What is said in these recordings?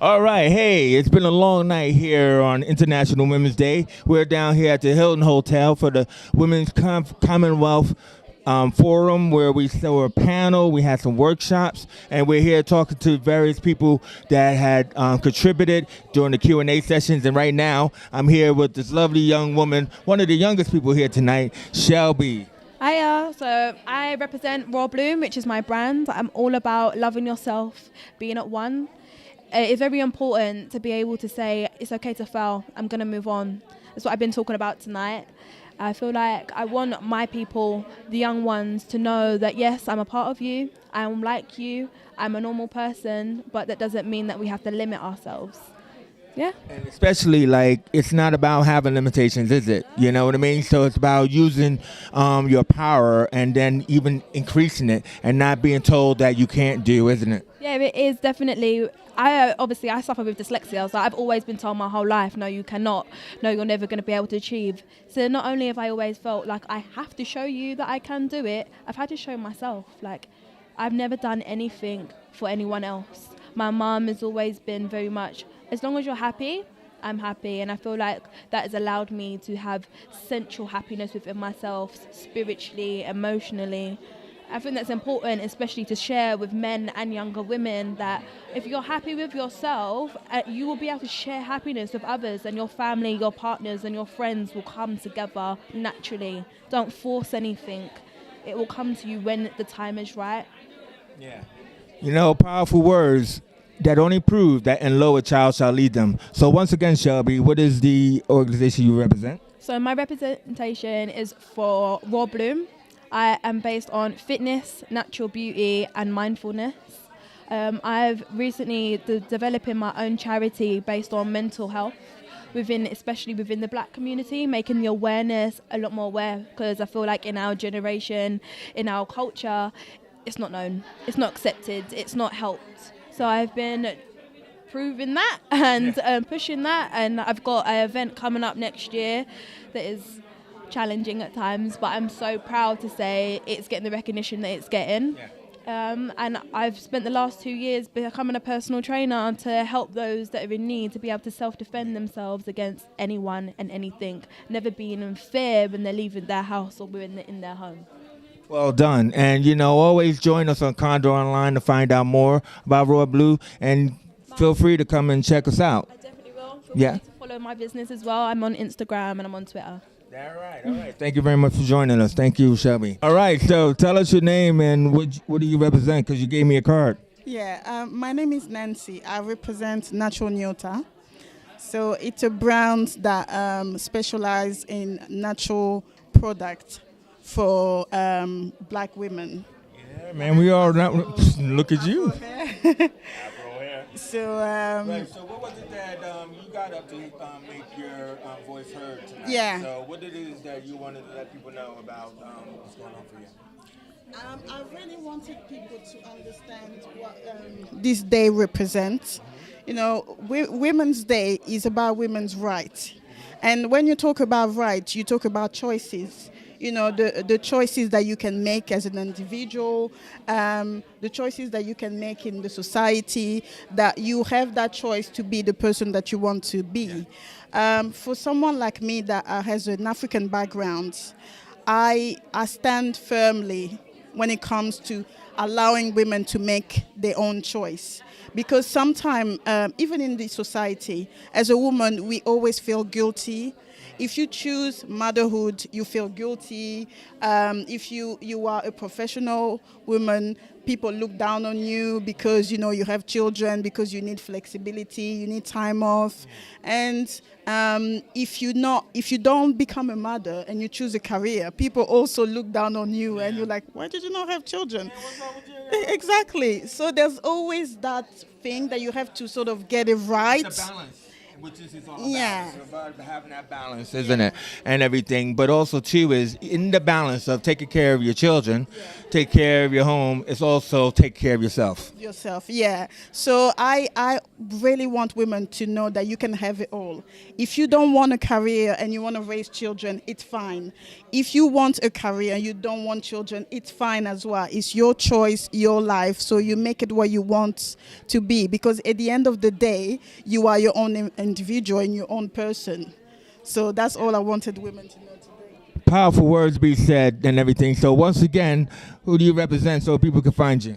All right, hey, it's been a long night here on International Women's Day. We're down here at the Hilton Hotel for the Women's Commonwealth Forum, where we saw a panel, we had some workshops, and we're here talking to various people that had contributed during the Q&A sessions. And right now, I'm here with this lovely young woman, one of the youngest people here tonight, Shelby. Hiya, so I represent Raw Bloom, which is my brand. I'm all about loving yourself, being at one. It's very important to be able to say, it's okay to fail, I'm going to move on. That's what I've been talking about tonight. I feel like I want my people, the young ones, to know that yes, I'm a part of you, I'm like you, I'm a normal person, but that doesn't mean that we have to limit ourselves. Yeah. And especially, like, it's not about having limitations, is it? You know what I mean? So it's about using your power and then even increasing it and not being told that you can't do, isn't it? Yeah, it is definitely. I suffer with dyslexia, so I've always been told my whole life, no, you cannot, no, you're never going to be able to achieve. So not only have I always felt like I have to show you that I can do it, I've had to show myself. Like, I've never done anything for anyone else. My mum has always been very much, as long as you're happy, I'm happy. And I feel like that has allowed me to have central happiness within myself, spiritually, emotionally. I think that's important, especially to share with men and younger women, that if you're happy with yourself, you will be able to share happiness with others, and your family, your partners and your friends will come together naturally. Don't force anything. It will come to you when the time is right. Yeah. You know, powerful words that only prove that in low a child shall lead them. So once again, Shelby, what is the organization you represent? So my representation is for Raw Bloom. I am based on fitness, natural beauty and mindfulness. I've recently developing my own charity based on mental health, especially within the black community, making the awareness a lot more aware, because I feel like in our generation, in our culture, it's not known, it's not accepted, it's not helped. So I've been proving that and pushing that, and I've got an event coming up next year that is challenging at times, but I'm so proud to say it's getting the recognition that it's getting. And I've spent the last 2 years becoming a personal trainer to help those that are in need to be able to self-defend themselves against anyone and anything, never being in fear when they're leaving their house or in their home. Well done. And, you know, always join us on Condor Online to find out more about Royal Blue, and feel free to come and check us out. I definitely will. Yeah. To follow my business as well. I'm on Instagram and I'm on Twitter. All right. Thank you very much for joining us. Thank you, Shelby. All right, so tell us your name and what do you represent, because you gave me a card. Yeah, my name is Nancy. I represent Natural Nyota. So it's a brand that specializes in natural products for black women. Yeah, man, we all look at you. So, right, so what was it that you got up to make your voice heard tonight? Yeah. So what it is that you wanted to let people know about what's going on for you? I really wanted people to understand what this day represents. You know, Women's Day is about women's rights. And when you talk about rights, you talk about choices. You know, the choices that you can make as an individual, the choices that you can make in the society, that you have that choice to be the person that you want to be. For someone like me that has an African background, I stand firmly when it comes to allowing women to make their own choice. Because sometimes, even in the society, as a woman, we always feel guilty. If you choose motherhood, you feel guilty. If you are a professional woman, people look down on you because, you know, you have children, because you need flexibility, you need time off. And if you don't become a mother and you choose a career, people also look down on you, and you're like, why did you not have children? Yeah, what's wrong with you? Exactly. So there's always that thing that you have to sort of get it right. It's a balance. Which is all about. Yeah. It's about having that balance, isn't it? And everything. But also, too, is in the balance of taking care of your children, take care of your home, it's also take care of yourself. Yourself, yeah. So I really want women to know that you can have it all. If you don't want a career and you want to raise children, it's fine. If you want a career and you don't want children, it's fine as well. It's your choice, your life. So you make it what you want to be, because at the end of the day, you are your own individual and your own person. So that's all I wanted women to know today. Powerful words be said and everything. So once again, who do you represent so people can find you?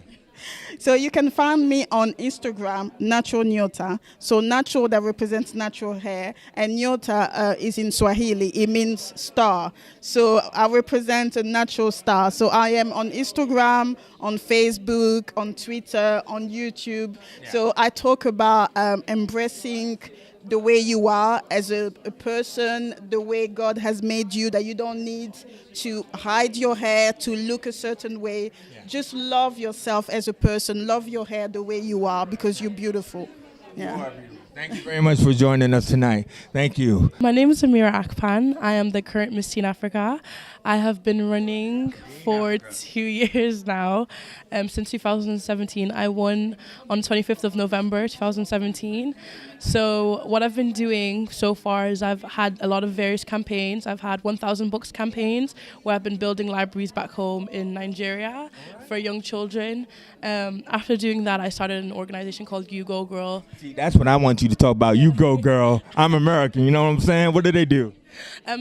So you can find me on Instagram, Natural Nyota. So natural, that represents natural hair, and Nyota is in Swahili. It means star. So I represent a natural star. So I am on Instagram, on Facebook, on Twitter, on YouTube. Yeah. So I talk about embracing the way you are as a person, the way God has made you, that you don't need to hide your hair, to look a certain way. Yeah. Just love yourself as a person. Love your hair the way you are, because you're beautiful. Yeah. You are beautiful. Thank you very much for joining us tonight. Thank you. My name is Amira Akpan. I am the current Miss Teen Africa. I have been running for 2 years now, since 2017. I won on 25th of November 2017. So what I've been doing so far is I've had a lot of various campaigns. I've had 1,000 books campaigns where I've been building libraries back home in Nigeria for young children. After doing that, I started an organization called You Go Girl. See, that's what I want you to talk about. You go, girl. I'm American. You know what I'm saying? What do they do?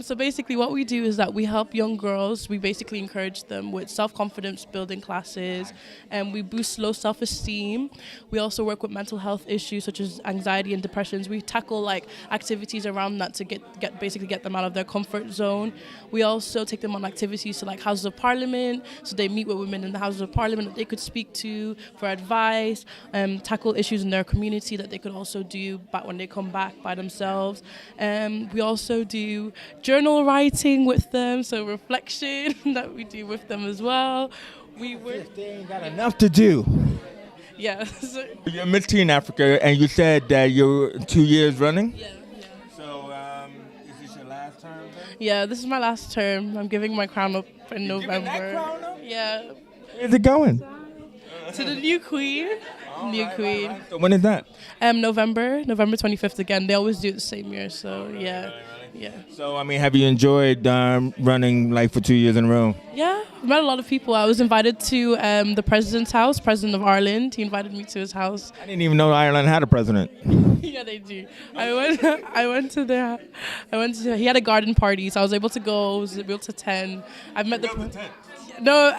So basically what we do is that we help young girls. We basically encourage them with self-confidence building classes, and we boost low self-esteem. We also work with mental health issues such as anxiety and depressions. We tackle like activities around that to get them out of their comfort zone. We also take them on activities to like Houses of Parliament, so they meet with women in the Houses of Parliament that they could speak to for advice, tackle issues in their community that they could also do back when they come back by themselves. We also do journal writing with them, so reflection that we do with them as well. We work. They ain't got enough to do. Yeah. You're Miss Teen Africa, and you said that you're 2 years running? Yeah. So, is this your last term then? Yeah, this is my last term. I'm giving my crown up in November. Giving that crown up? Yeah. Where's it going? To the new queen. New queen. Right. So when is that? November 25th again. They always do it the same year, so yeah. Yeah. So, I mean, have you enjoyed running like for 2 years in a row? Yeah, I've met a lot of people. I was invited to the president's house, president of Ireland. He invited me to his house. I didn't even know Ireland had a president. Yeah, they do. He had a garden party, so I was able to go. I was able to attend. I've met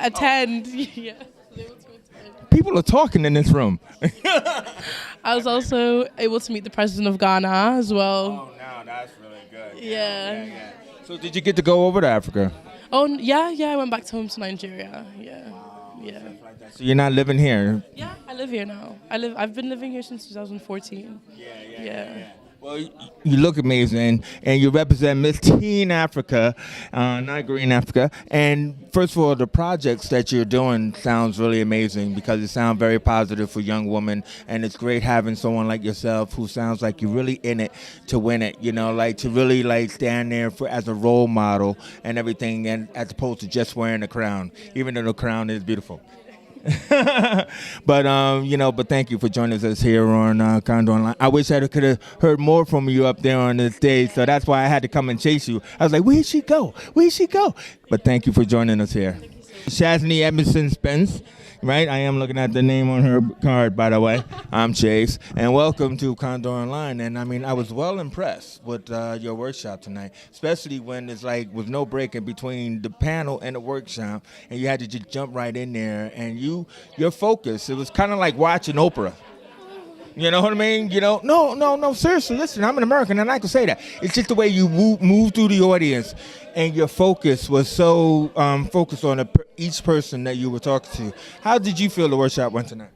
attend. Yeah. People are talking in this room. I was also able to meet the president of Ghana as well. Oh, no, that's really good. Yeah. So did you get to go over to Africa? Oh, yeah, I went back home to Nigeria. Yeah. So you're not living here? Yeah, I live here now. I've been living here since 2014. Yeah. Well, you look amazing, and you represent Miss Teen Africa, not Green Africa. And first of all, the projects that you're doing sounds really amazing because it sounds very positive for young women, and it's great having someone like yourself who sounds like you're really in it to win it. You know, like to really like stand there as a role model and everything, and as opposed to just wearing a crown, even though the crown is beautiful. But thank you for joining us here on Condor Online. I wish I could have heard more from you up there on the stage, so that's why I had to come and chase you. I was like, where'd she go? But thank you for joining us here. Shazney Edmondson Spence, right? I am looking at the name on her card, by the way. I'm Chase, and welcome to Condor Online. And I mean, I was well impressed with your workshop tonight, especially when it's like with no break in between the panel and the workshop, and you had to just jump right in there. And your focus, it was kind of like watching Oprah. You know what I mean? You know, no, seriously, listen, I'm an American and I can say that. It's just the way you move through the audience, and your focus was so focused on each person that you were talking to. How did you feel the workshop went tonight?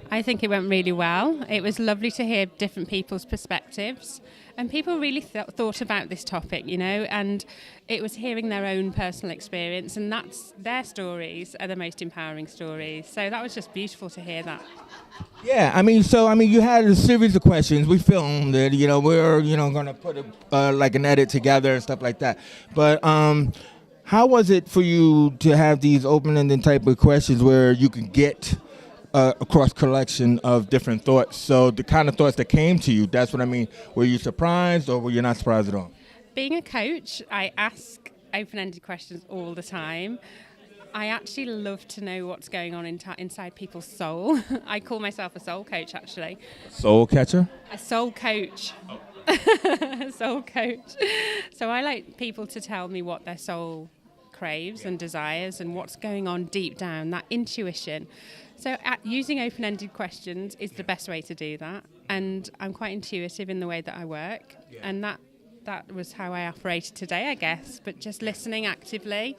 I think it went really well. It was lovely to hear different people's perspectives. And people really thought about this topic, you know, and it was hearing their own personal experience, and that's their stories are the most empowering stories. So that was just beautiful to hear that. Yeah, you had a series of questions. We filmed it, you know, we're, going to put like an edit together and stuff like that. But how was it for you to have these open-ended type of questions where you could get a cross collection of different thoughts? So the kind of thoughts that came to you, that's what I mean. Were you surprised or were you not surprised at all? Being a coach, I ask open-ended questions all the time. I actually love to know what's going on inside people's soul. I call myself a soul coach, actually. Soul catcher? A soul coach. Soul coach. So I like people to tell me what their soul craves and desires and what's going on deep down, that intuition. So using open-ended questions is the best way to do that. And I'm quite intuitive in the way that I work. Yeah. And that was how I operated today, I guess. But just listening actively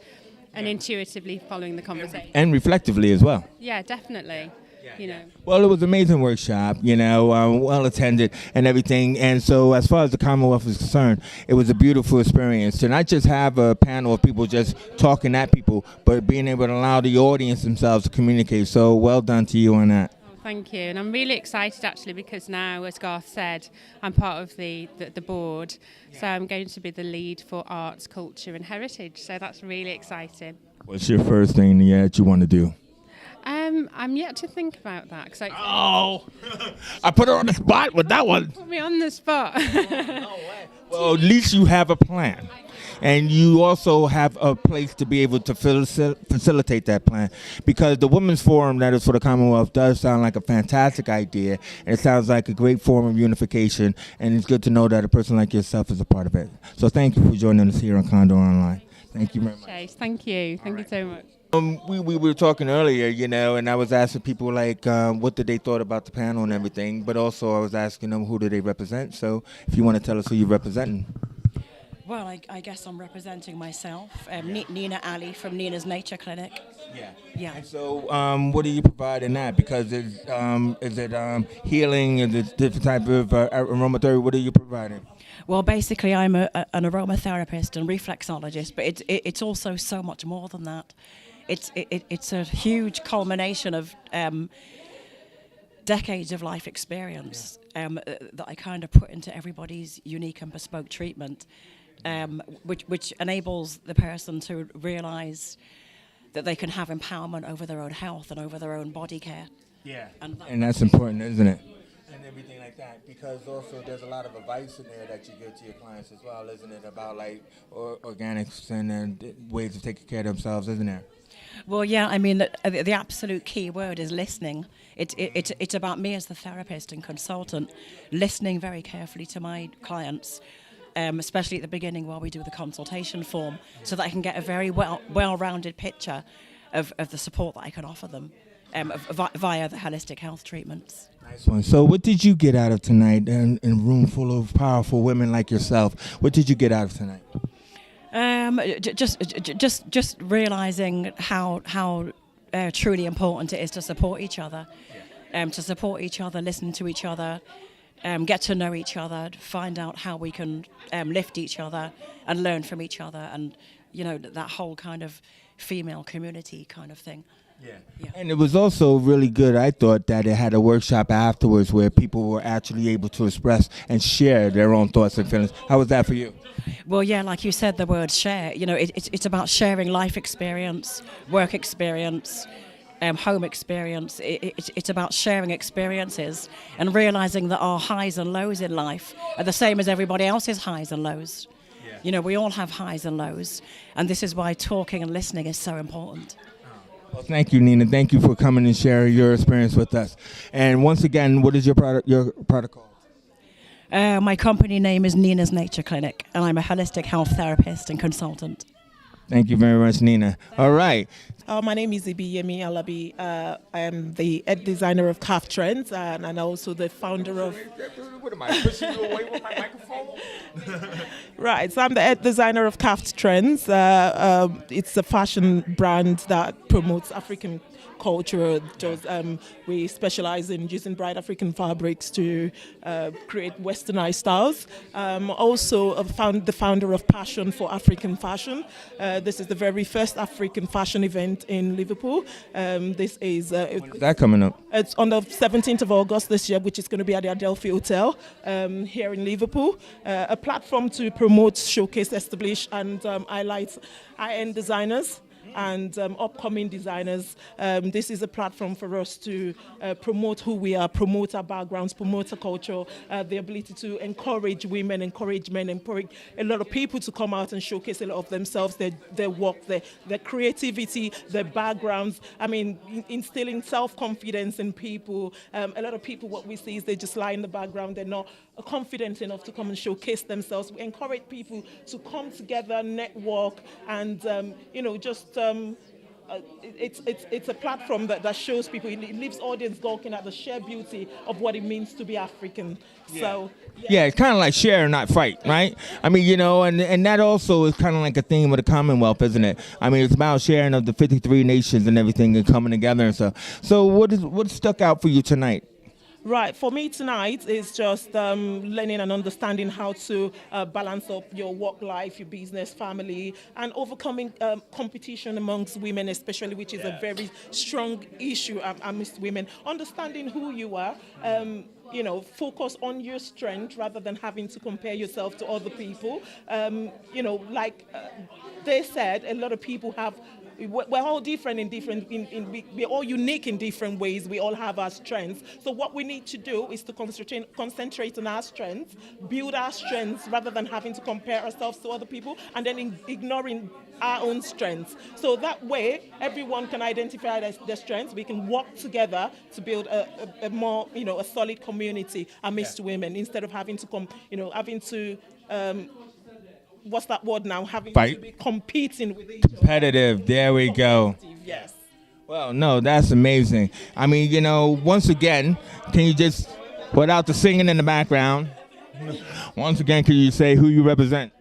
and intuitively following the conversation. And reflectively as well. Yeah, definitely. You know. Well, it was an amazing workshop, well attended and everything. And so as far as the Commonwealth is concerned, it was a beautiful experience to not just have a panel of people just talking at people, but being able to allow the audience themselves to communicate. So well done to you on that. Thank you. And I'm really excited, actually, because now, as Garth said, I'm part of the board. So I'm going to be the lead for arts, culture and heritage. So that's really exciting. What's your first thing that you want to do? I'm yet to think about that. I put her on the spot with that one. Put me on the spot. Well, at least you have a plan. And you also have a place to be able to facilitate that plan. Because the Women's Forum that is for the Commonwealth does sound like a fantastic idea. And it sounds like a great form of unification. And it's good to know that a person like yourself is a part of it. So thank you for joining us here on Condor Online. Thank you very much. Chase, thank you. Thank you so much. We were talking earlier, and I was asking people, what did they thought about the panel and everything. But also I was asking them who do they represent. So if you want to tell us who you're representing. Well, I guess I'm representing myself, Nina Ali from Nina's Nature Clinic. Yeah. And so, what do you provide in that? Because is it healing? Is it different type of aromatherapy? What are you providing? Well, basically, I'm an aromatherapist and reflexologist, but it's also so much more than that. It's a huge culmination of decades of life experience that I kind of put into everybody's unique and bespoke treatment. Which enables the person to realise that they can have empowerment over their own health and over their own body care. Yeah, and that's important, isn't it? And everything like that, because also there's a lot of advice in there that you give to your clients as well, isn't it? About organics and ways of taking care of themselves, isn't there? Well, yeah, I mean, the absolute key word is listening. It's about me as the therapist and consultant, listening very carefully to my clients. Especially at the beginning while we do the consultation form, so that I can get a very well-rounded picture of the support that I can offer them via the holistic health treatments. Nice one. So what did you get out of tonight in a room full of powerful women like yourself? What did you get out of tonight? Just realising how truly important it is to support each other, listen to each other, get to know each other, find out how we can lift each other and learn from each other, and that whole kind of female community kind of thing. Yeah. And it was also really good, I thought, that it had a workshop afterwards where people were actually able to express and share their own thoughts and feelings. How was that for you? Well, yeah, like you said, the word share. It's about sharing life experience, work experience, home experience. It's about sharing experiences and realizing that our highs and lows in life are the same as everybody else's highs and lows. Yeah. We all have highs and lows, and this is why talking and listening is so important. Well, thank you, Nina. Thank you for coming and sharing your experience with us. And once again, what is your product called? My company name is Nina's Nature Clinic, and I'm a holistic health therapist and consultant. Thank you very much, Nina. All right. My name is Ibiyemi Alabi. I am the head designer of Calf Trends and also the founder of... What am I, pushing you away with my microphone? Right, so I'm the head designer of Calf Trends. It's a fashion brand that promotes African culture. We specialize in using bright African fabrics to create westernized styles. Also the founder of Passion for African Fashion. This is the very first African fashion event in Liverpool. This is... When is that coming up? It's on the 17th of August this year, which is going to be at the Adelphi Hotel here in Liverpool. A platform to promote, showcase, establish and highlight high-end designers and upcoming designers. This is a platform for us to promote who we are, promote our backgrounds, promote our culture, the ability to encourage women, encourage men, encourage a lot of people to come out and showcase a lot of themselves, their work, their creativity, their backgrounds. I mean, instilling self-confidence in people. A lot of people, what we see is they just lie in the background. They're not confident enough to come and showcase themselves. We encourage people to come together, network, and just it's a platform that shows people. It leaves audience gawking at the sheer beauty of what it means to be African. Yeah. So yeah, it's kind of like share and not fight, right? I mean, and that also is kind of like a theme of the Commonwealth, isn't it? I mean, it's about sharing of the 53 nations and everything and coming together and stuff. So what stuck out for you tonight? Right, for me tonight is just learning and understanding how to balance up your work life, your business, family, and overcoming competition amongst women especially, which is a very strong issue amongst women. Understanding who you are, focus on your strength rather than having to compare yourself to other people. Like they said, a lot of people have... We're all different we're all unique in different ways. We all have our strengths. So what we need to do is to concentrate on our strengths, build our strengths rather than having to compare ourselves to other people and then ignoring our own strengths. So that way, everyone can identify their strengths. We can work together to build a more, a solid community amidst women instead of having to what's that word now? Having Fight. to be competing with each other. Competitive. There we go. Yes. Well, no, that's amazing. I mean, once again, can you just, without the singing in the background, once again, can you say who you represent?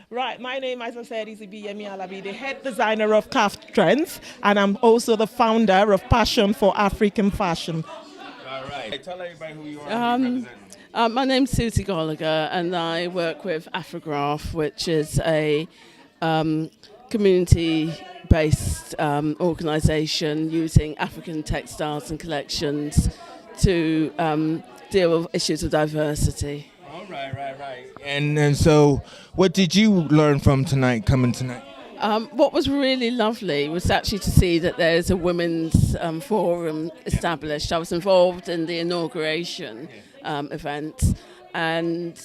Right, my name, as I said, is Ibiyemi Alabi, the head designer of Calf Trends, and I'm also the founder of Passion for African Fashion. All right. Tell everybody who you are and who you represent. My name's Susie Gallagher and I work with Afrograph, which is a community-based organisation using African textiles and collections to deal with issues of diversity. All right. And so what did you learn from coming tonight? What was really lovely was actually to see that there's a women's forum established. I was involved in the inauguration event, and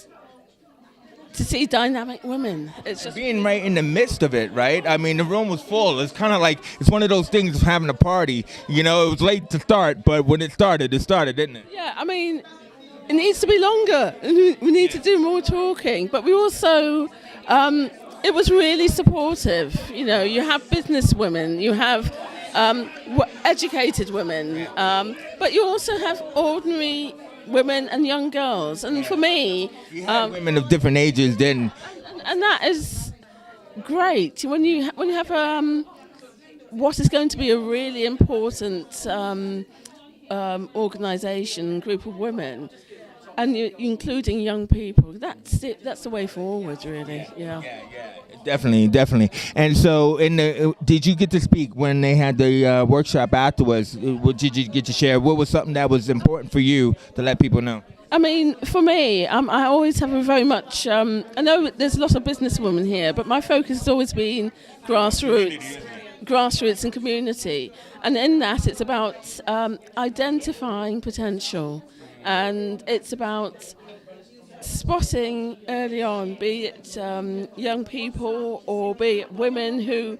to see dynamic women. It's just being right in the midst of it, right? I mean, the room was full. It's kind of like, it's one of those things of having a party. It was late to start, but when it started, didn't it? Yeah, I mean, it needs to be longer. We need to do more talking, but we also... it was really supportive. You have business women, you have educated women, but you also have ordinary women and young girls. And for me... You have women of different ages then. And that is great. When you have what is going to be a really important organisation, group of women, and you're including young people, that's the way forward, really. Yeah. Definitely. And so, did you get to speak when they had the workshop afterwards? Did you get to share? What was something that was important for you to let people know? I mean, for me, I always have a very much... I know there's a lot of businesswomen here, but my focus has always been grassroots and community. And in that, it's about identifying potential. And it's about spotting early on, be it young people or be it women who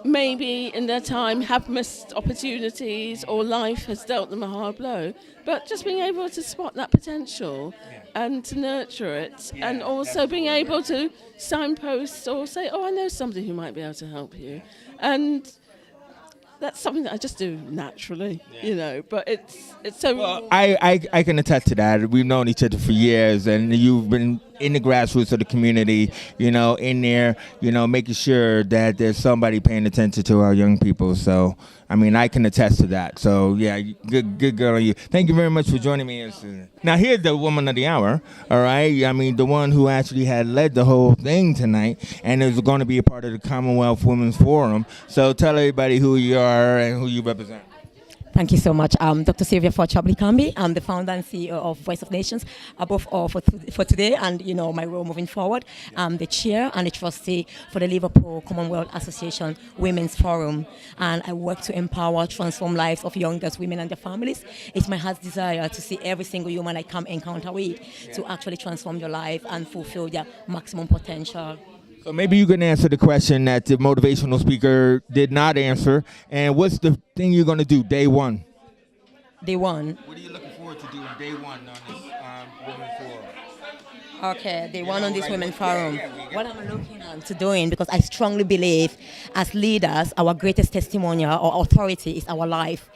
maybe in their time have missed opportunities or life has dealt them a hard blow. But just being able to spot that potential and to nurture it, and also being able to signpost or say, oh, I know somebody who might be able to help you. And that's something that I just do naturally, but it's so... Well, I can attest to that. We've known each other for years, and you've been in the grassroots of the community, in there, making sure that there's somebody paying attention to our young people. So, I mean, I can attest to that. So, yeah, good girl on you. Thank you very much for joining me. Now, here's the woman of the hour, all right? I mean, the one who actually had led the whole thing tonight and is going to be a part of the Commonwealth Women's Forum. So tell everybody who you are and who you represent. Thank you so much. Dr. Sylvia Forchabley-Camby. I'm the founder and CEO of Voice of Nations. Above all, for today and, my role moving forward, I'm the chair and the trustee for the Liverpool Commonwealth Association Women's Forum. And I work to empower, transform lives of young girls, women and their families. It's my heart's desire to see every single human I come encounter with to actually transform their life and fulfill their maximum potential. So maybe you can answer the question that the motivational speaker did not answer. And what's the thing you're going to do day one? Day one. What are you looking forward to doing day one on this Women's Forum? Okay, day one on this Women's Forum. What I'm looking on to doing, because I strongly believe as leaders, our greatest testimonial or authority is our life.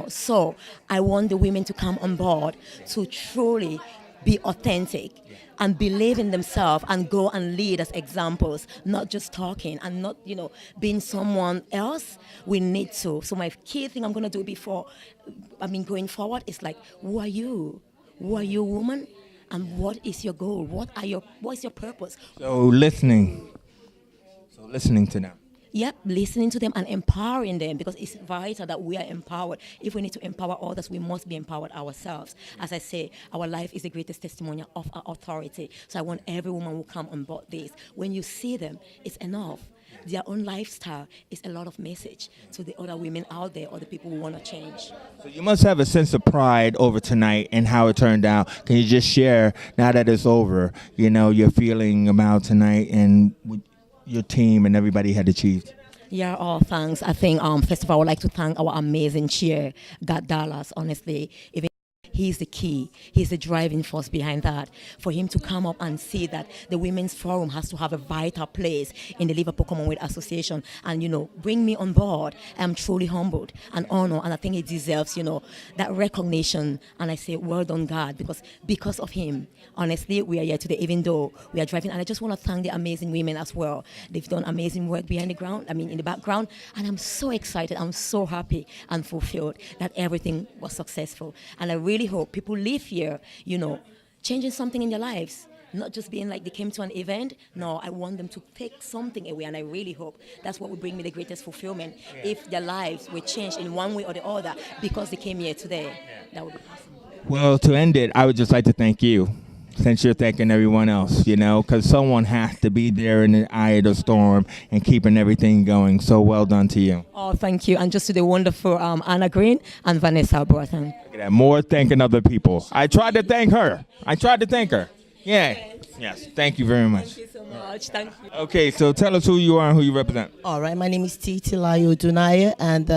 So I want the women to come on board to truly be authentic and believe in themselves and go and lead as examples, not just talking and not, being someone else. We need to. So my key thing I'm going to do going forward is like, who are you? Who are you, woman? And what is your goal? What is your purpose? So listening to them. Yep, listening to them and empowering them, because it's vital that we are empowered. If we need to empower others, we must be empowered ourselves. As I say, our life is the greatest testimonial of our authority. So I want every woman who come on board this. When you see them, it's enough. Their own lifestyle is a lot of message to the other women out there or the people who want to change. So you must have a sense of pride over tonight and how it turned out. Can you just share, now that it's over, your feeling about tonight and your team and everybody had achieved? Yeah, thanks. I think, first of all, I would like to thank our amazing chair, God Dallas, honestly. He's the key. He's the driving force behind that. For him to come up and see that the Women's Forum has to have a vital place in the Liverpool Commonwealth Association and, bring me on board. I'm truly humbled and honored, and I think he deserves, that recognition. And I say, well done, God, because of him, honestly, we are here today, even though we are driving. And I just want to thank the amazing women as well. They've done amazing work in the background. And I'm so excited. I'm so happy and fulfilled that everything was successful. And I really hope people leave here, changing something in their lives, not just being like they came to an event. No, I want them to take something away, and I really hope that's what will bring me the greatest fulfillment. If their lives were changed in one way or the other because they came here today, that would be awesome. Well, to end it, I would just like to thank you, since you're thanking everyone else, because someone has to be there in the eye of the storm and keeping everything going. So well done to you. Oh, thank you. And just to the wonderful Anna Green and Vanessa Broughton. More thanking other people. I tried to thank her. Yeah. Yes. Thank you very much. Thank you so much. Thank you. Okay, so tell us who you are and who you represent. All right, my name is Titi Layo Dunaya, and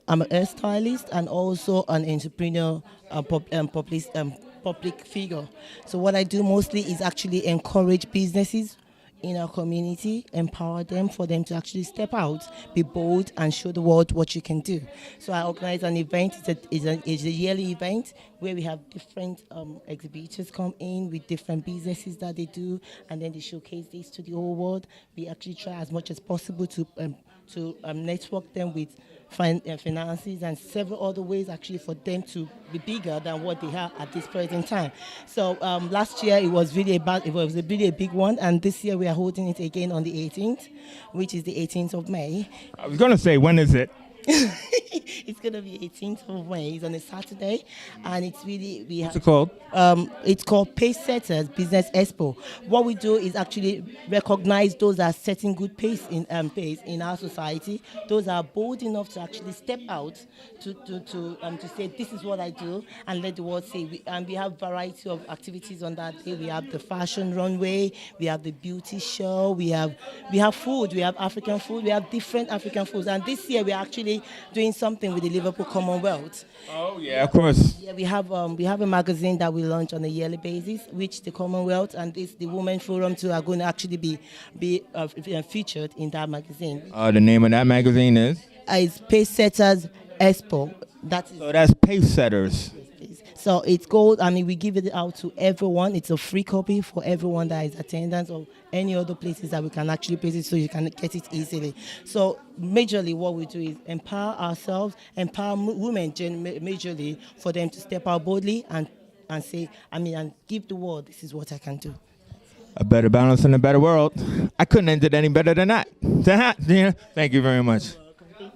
I'm a hairstylist and also an entrepreneur, public figure. So what I do mostly is actually encourage businesses in our community, empower them for them to actually step out, be bold, and show the world what you can do. So I organize an event. It's a yearly event where we have different exhibitors come in with different businesses that they do, and then they showcase this to the whole world. We actually try as much as possible to network them with finances and several other ways actually for them to be bigger than what they are at this present time. So last year it was really a big one, and this year we are holding it again on the 18th, which is the 18th of May. I was going to say, when is it? It's going to be 18th of May. It's on a Saturday, and it's really What's it called? It's called Pace Setters Business Expo. What we do is actually recognize those that are setting good pace in our society. Those that are bold enough to actually step out to say this is what I do, and let the world say. We have variety of activities on that day. We have the fashion runway, we have the beauty show, we have food, we have African food, we have different African foods, and this year we're actually doing something with the Liverpool Commonwealth. Oh yeah, of course. Yeah, we have a magazine that we launch on a yearly basis, which the Commonwealth and the Women Forum too are going to actually be featured in that magazine. The name of that magazine is? It's Pace Setters Expo. So that's Pace Setters. So it's gold. I mean, we give it out to everyone. It's a free copy for everyone that is attendance or any other places that we can actually place it so you can get it easily. So majorly what we do is empower ourselves, empower women majorly for them to step out boldly and say, and give the world, this is what I can do. A better balance and a better world. I couldn't end it any better than that. Yeah. Thank you very much.